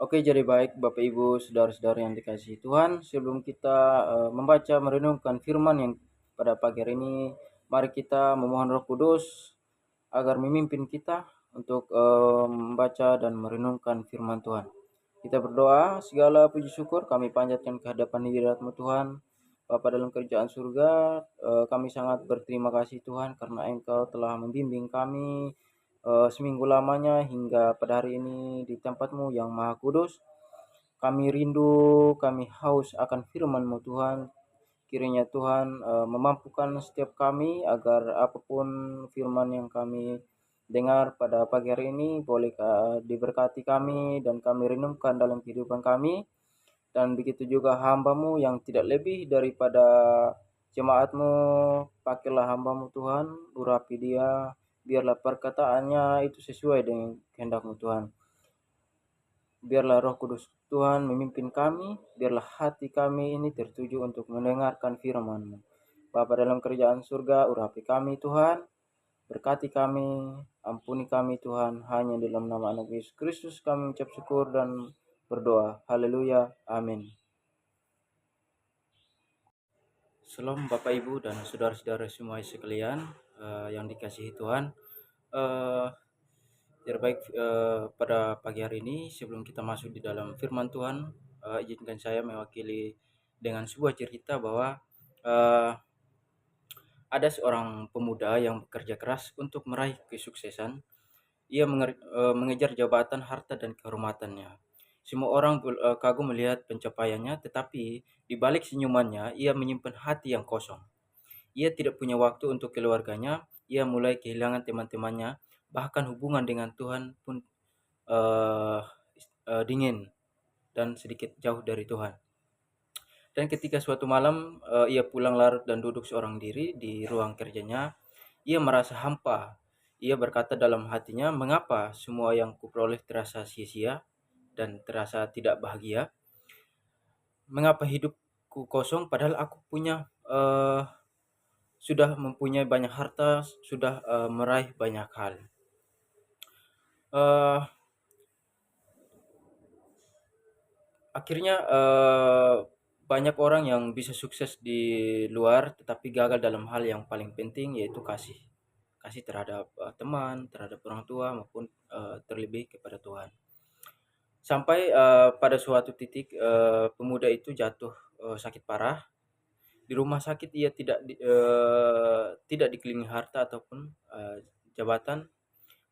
Oke, jadi baik Bapak Ibu, saudara-saudara yang dikasihi Tuhan, sebelum kita membaca merenungkan firman yang pada pagi hari ini, mari kita memohon Roh Kudus agar memimpin kita untuk membaca dan merenungkan firman Tuhan. Kita berdoa, segala puji syukur kami panjatkan ke hadapan hadirat-Mu Tuhan. Bapa dalam kerjaan surga, kami sangat berterima kasih Tuhan karena Engkau telah membimbing kami seminggu lamanya hingga pada hari ini di tempat-Mu yang Maha Kudus. Kami rindu, kami haus akan firman-Mu Tuhan. Kiranya Tuhan memampukan setiap kami agar apapun firman yang kami dengar pada pagi hari ini boleh diberkati kami dan kami renungkan dalam kehidupan kami. Dan begitu juga hamba-Mu yang tidak lebih daripada jemaat-Mu, pakailah hamba-Mu Tuhan, urapi dia, biarlah perkataannya itu sesuai dengan kehendak-Mu Tuhan. Biarlah Roh Kudus Tuhan memimpin kami, biarlah hati kami ini tertuju untuk mendengarkan firman-Mu. Bapa dalam kerajaan surga, urapi kami Tuhan, berkati kami, ampuni kami Tuhan, hanya dalam nama anak Yesus Kristus kami ucap syukur dan berdoa. Haleluya, amin. Shalom Bapak Ibu dan saudara-saudara semua sekalian yang dikasihi Tuhan. Terbaik pada pagi hari ini sebelum kita masuk di dalam firman Tuhan, izinkan saya mewakili dengan sebuah cerita bahwa ada seorang pemuda yang bekerja keras untuk meraih kesuksesan. Ia mengejar jabatan, harta, dan kehormatannya. Semua orang kagum melihat pencapaiannya, tetapi di balik senyumannya, ia menyimpan hati yang kosong. Ia tidak punya waktu untuk keluarganya, ia mulai kehilangan teman-temannya, bahkan hubungan dengan Tuhan pun dingin dan sedikit jauh dari Tuhan. Dan ketika suatu malam ia pulang larut dan duduk seorang diri di ruang kerjanya, ia merasa hampa. Ia berkata dalam hatinya, mengapa semua yang kuperoleh terasa sia-sia dan terasa tidak bahagia? Mengapa hidupku kosong padahal aku sudah mempunyai banyak harta, sudah meraih banyak hal. Akhirnya banyak orang yang bisa sukses di luar tetapi gagal dalam hal yang paling penting, yaitu kasih terhadap teman, terhadap orang tua, maupun terlebih kepada Tuhan. Sampai pada suatu titik pemuda itu jatuh sakit parah. Di rumah sakit ia tidak dikelilingi harta ataupun jabatan,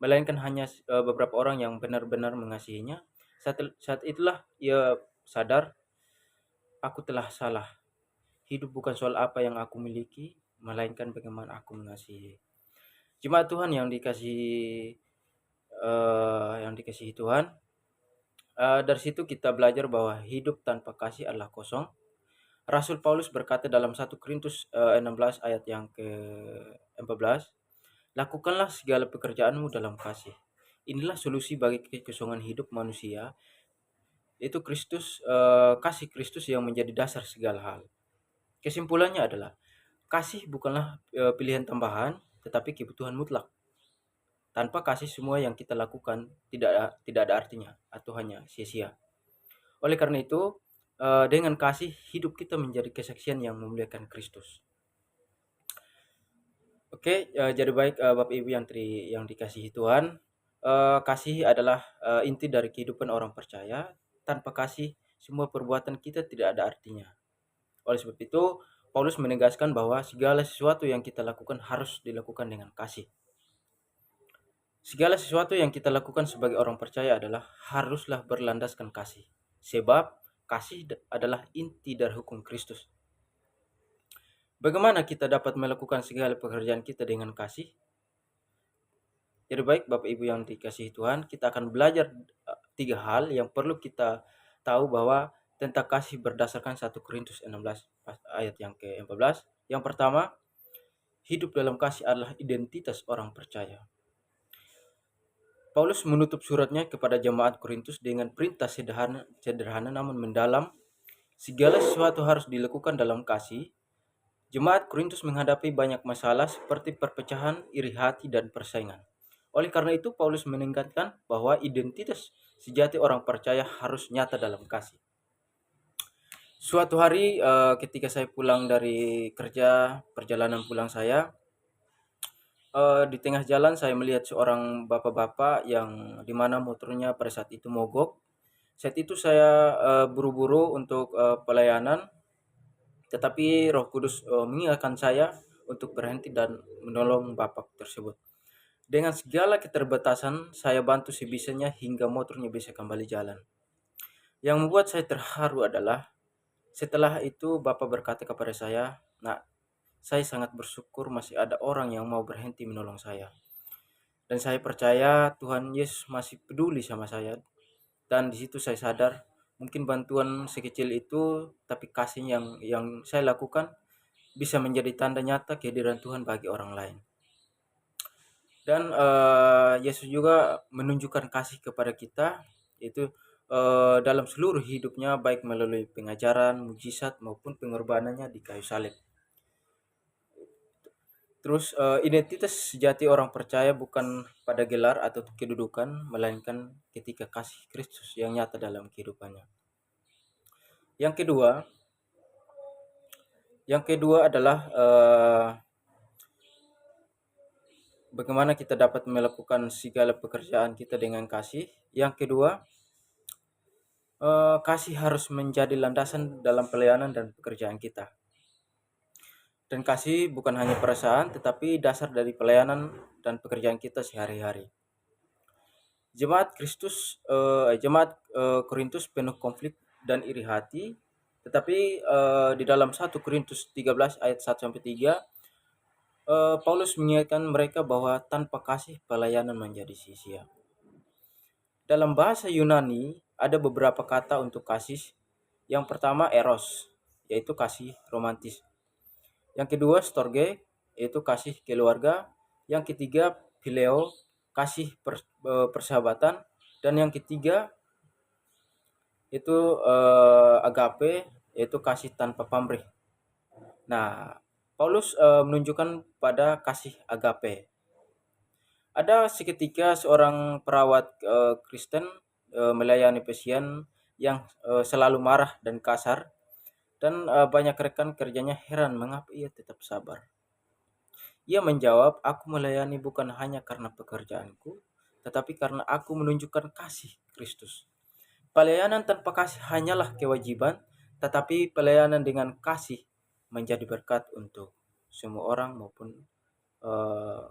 melainkan hanya beberapa orang yang benar-benar mengasihinya. Saat itulah ia sadar, aku telah salah. Hidup bukan soal apa yang aku miliki, melainkan bagaimana aku mengasihi. Jemaat Tuhan yang dikasihi Tuhan, dari situ kita belajar bahwa hidup tanpa kasih adalah kosong. Rasul Paulus berkata dalam 1 Korintus 16 ayat yang ke-14, lakukanlah segala pekerjaanmu dalam kasih. Inilah solusi bagi kekosongan hidup manusia, yaitu kasih Kristus yang menjadi dasar segala hal. Kesimpulannya adalah kasih bukanlah pilihan tambahan, tetapi kebutuhan mutlak. Tanpa kasih semua yang kita lakukan tidak ada artinya atau hanya sia-sia. Oleh karena itu, dengan kasih hidup kita menjadi kesaksian yang memuliakan Kristus. Oke, jadi baik Bapak Ibu yang dikasihi Tuhan, kasih adalah inti dari kehidupan orang percaya. Tanpa kasih, semua perbuatan kita tidak ada artinya. Oleh sebab itu, Paulus menegaskan bahwa segala sesuatu yang kita lakukan harus dilakukan dengan kasih. Segala sesuatu yang kita lakukan sebagai orang percaya haruslah berlandaskan kasih. Sebab kasih adalah inti dari hukum Kristus. Bagaimana kita dapat melakukan segala pekerjaan kita dengan kasih? Jadi baik Bapak Ibu yang dikasihi Tuhan, kita akan belajar 3 hal yang perlu kita tahu bahwa tentang kasih berdasarkan 1 Korintus 16 ayat yang ke-14. Yang pertama, hidup dalam kasih adalah identitas orang percaya. Paulus menutup suratnya kepada jemaat Korintus dengan perintah sederhana namun mendalam. Segala sesuatu harus dilakukan dalam kasih. Jemaat Korintus menghadapi banyak masalah seperti perpecahan, iri hati, dan persaingan. Oleh karena itu, Paulus menekankan bahwa identitas sejati orang percaya harus nyata dalam kasih. Suatu hari ketika saya pulang dari kerja, perjalanan pulang saya, di tengah jalan saya melihat seorang bapak-bapak yang di mana motornya pada saat itu mogok. Saat itu saya buru-buru untuk pelayanan, tetapi Roh Kudus mengingatkan saya untuk berhenti dan menolong bapak tersebut. Dengan segala keterbatasan, saya bantu sebisanya hingga motornya bisa kembali jalan. Yang membuat saya terharu adalah setelah itu bapak berkata kepada saya, "Nak, saya sangat bersyukur masih ada orang yang mau berhenti menolong saya. Dan saya percaya Tuhan Yesus masih peduli sama saya." Dan di situ saya sadar mungkin bantuan sekecil itu tapi kasih yang saya lakukan bisa menjadi tanda nyata kehadiran Tuhan bagi orang lain. Dan Yesus juga menunjukkan kasih kepada kita, yaitu dalam seluruh hidupnya, baik melalui pengajaran, mujizat maupun pengorbanannya di kayu salib. Terus identitas sejati orang percaya bukan pada gelar atau kedudukan, melainkan ketika kasih Kristus yang nyata dalam kehidupannya. Yang kedua, adalah bagaimana kita dapat melakukan segala pekerjaan kita dengan kasih. Yang kedua, kasih harus menjadi landasan dalam pelayanan dan pekerjaan kita. Dan kasih bukan hanya perasaan, tetapi dasar dari pelayanan dan pekerjaan kita sehari-hari. Jemaat Korintus penuh konflik dan iri hati, tetapi di dalam 1 Korintus 13 ayat 1 sampai 3, Paulus mengingatkan mereka bahwa tanpa kasih pelayanan menjadi sia-sia. Dalam bahasa Yunani ada beberapa kata untuk kasih. Yang pertama eros, yaitu kasih romantis. Yang kedua storge, yaitu kasih keluarga. Yang ketiga phileo, kasih persahabatan. Dan yang ketiga itu agape, yaitu kasih tanpa pamrih. Nah, Paulus menunjukkan pada kasih agape. Ada seketika seorang perawat Kristen melayani pasien yang selalu marah dan kasar, dan banyak rekan kerjanya heran mengapa ia tetap sabar. Ia menjawab, "Aku melayani bukan hanya karena pekerjaanku, tetapi karena aku menunjukkan kasih Kristus. Pelayanan tanpa kasih hanyalah kewajiban, tetapi pelayanan dengan kasih menjadi berkat untuk semua orang maupun eh,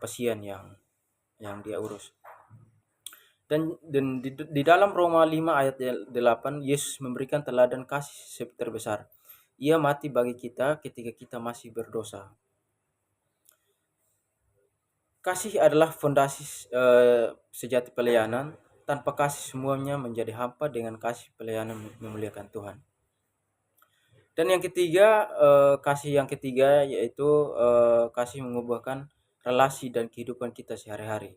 pasien yang dia urus." Dan di dalam Roma 5 ayat 8, Yesus memberikan teladan kasih terbesar. Ia mati bagi kita ketika kita masih berdosa. Kasih adalah fondasi sejati pelayanan. Tanpa kasih semuanya menjadi hampa, dengan kasih pelayanan memuliakan Tuhan. Dan yang ketiga, kasih yang ketiga yaitu kasih mengubahkan relasi dan kehidupan kita sehari-hari.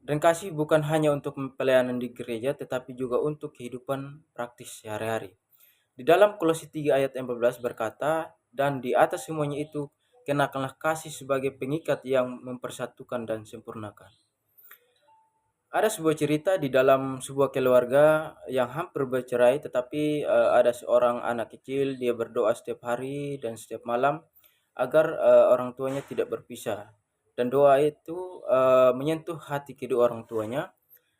Dan kasih bukan hanya untuk pelayanan di gereja, tetapi juga untuk kehidupan praktis sehari-hari. Di dalam Kolose 3 ayat 14 berkata, "Dan di atas semuanya itu, kenakanlah kasih sebagai pengikat yang mempersatukan dan sempurnakan." Ada sebuah cerita di dalam sebuah keluarga yang hampir bercerai, tetapi ada seorang anak kecil, dia berdoa setiap hari dan setiap malam agar orang tuanya tidak berpisah. Dan doa itu menyentuh hati kedua orang tuanya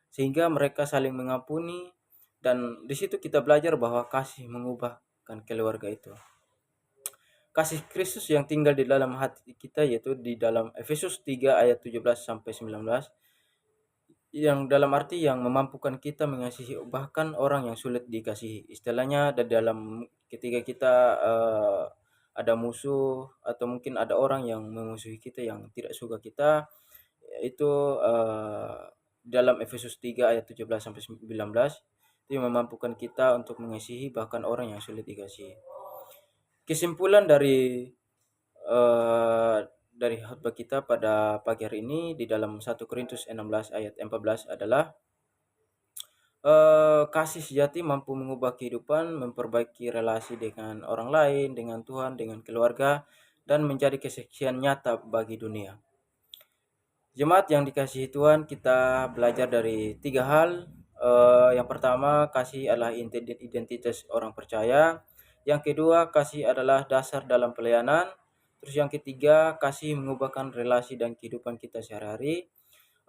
sehingga mereka saling mengampuni, dan di situ kita belajar bahwa kasih mengubahkan keluarga itu. Kasih Kristus yang tinggal di dalam hati kita, yaitu di dalam Efesus 3 ayat 17 sampai 19, yang dalam arti yang memampukan kita mengasihi bahkan orang yang sulit dikasihi. Istilahnya dalam ketika kita ada musuh atau mungkin ada orang yang memusuhi kita, yang tidak suka kita, itu dalam Efesus 3 ayat 17 sampai 19 itu memampukan kita untuk mengasihi bahkan orang yang sulit dikasihi. Kesimpulan dari khotbah kita pada pagi hari ini di dalam 1 Korintus 16 ayat 14 adalah kasih sejati mampu mengubah kehidupan, memperbaiki relasi dengan orang lain, dengan Tuhan, dengan keluarga, dan menjadi kesaksian nyata bagi dunia. Jemaat yang dikasihi Tuhan, kita belajar dari 3 hal. Yang pertama, kasih adalah identitas orang percaya. Yang kedua, kasih adalah dasar dalam pelayanan. Terus yang ketiga, kasih mengubahkan relasi dan kehidupan kita sehari-hari.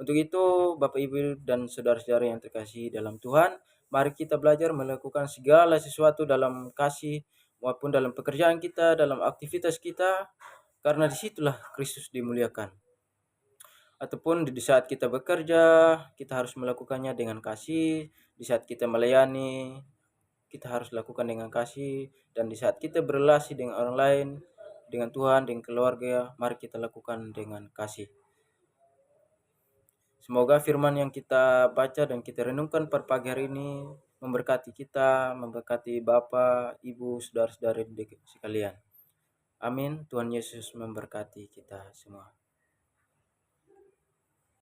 Untuk itu, Bapak Ibu dan saudara-saudara yang terkasih dalam Tuhan, mari kita belajar melakukan segala sesuatu dalam kasih maupun dalam pekerjaan kita, dalam aktivitas kita, karena disitulah Kristus dimuliakan. Ataupun di saat kita bekerja, kita harus melakukannya dengan kasih. Di saat kita melayani, kita harus lakukan dengan kasih. Dan di saat kita berrelasi dengan orang lain, dengan Tuhan, dengan keluarga, mari kita lakukan dengan kasih. Semoga firman yang kita baca dan kita renungkan pada pagi hari ini memberkati kita, memberkati Bapak, Ibu, saudara-saudari sekalian. Amin. Tuhan Yesus memberkati kita semua.